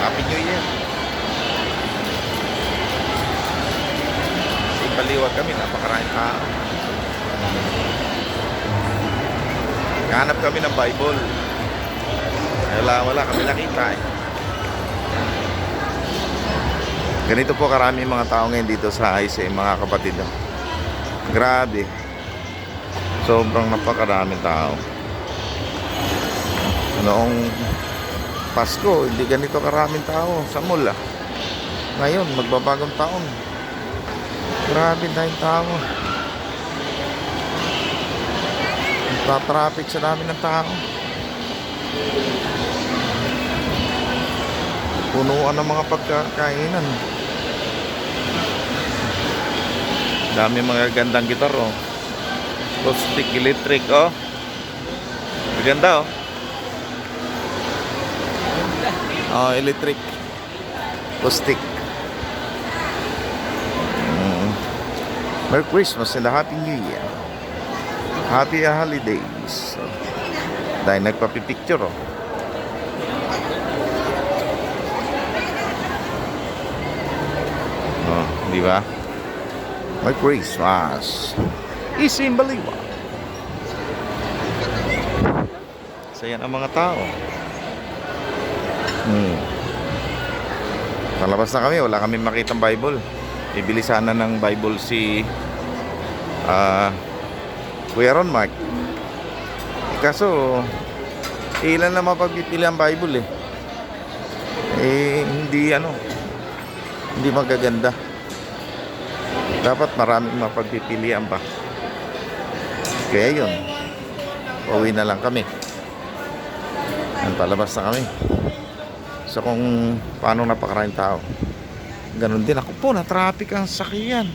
Happy New Year. Baliwag kami, napakaraming tao. Hanap kami ng Bible. Wala kami nakita eh. Ganito po karami mga tao ngayon dito sa ICM, mga kapatid. Grabe. Sobrang napakaraming tao. Noong Pasko, hindi ganito karaming tao sa mall ah. Ngayon, magbabagong taon. Grabe tayong tao. Nagpa-traffic sa dami ng tao. Punuan ng mga pagkakainan. Dami mga gandang gitar oh. Acoustic, electric oh. Maganda oh. Oh, electric. Acoustic. Merry Christmas and a Happy New Year. Happy holidays. So, dahil nagpapipicture oh. Oh, di ba? Merry Christmas. Isim Baliwa. Saya ang mga tao. Palabas na kami, wala kami makitang Bible. Bibili sana ng Bible si Kuya Ron Mark. Kaso ilan na mapagpipili ang Bible hindi magaganda. Dapat maraming mapagpipilian pa. Kaya yun, uwi na lang kami. Palabas na kami. So kung paano napakaraming tao, ganun din ako po, na traffic ang sakyan.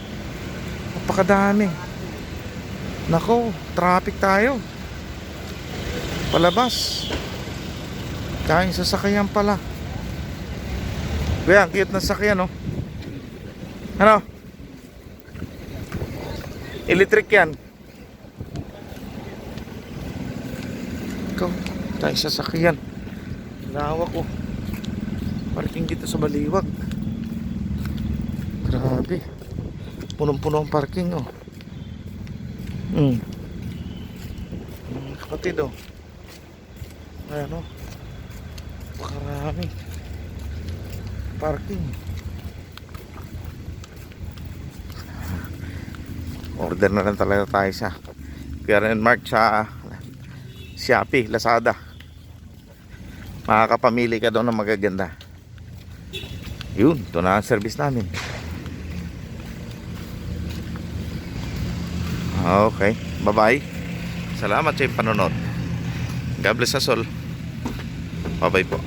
Napakadami. Nako, traffic tayo. Palabas. Kaing sasakyan pala. Kaya, ang cute na sakyan, no? Ano? Electric yan. Ikaw, tayo sasakyan. Lawak ko. Parking dito sa Baliwag. Grabe. Punong-puno ang parking, oh. Kapatid, oh. Ayan, oh. Pakarami. Parking. Order na lang talaga tayo sa Kuya Mark sa Shopee, Lazada. Makakapamili ka doon ng magaganda. Yun, ito na ang service namin. Okay, bye-bye. Salamat sa iyong panonood. God bless us all. Bye-bye po.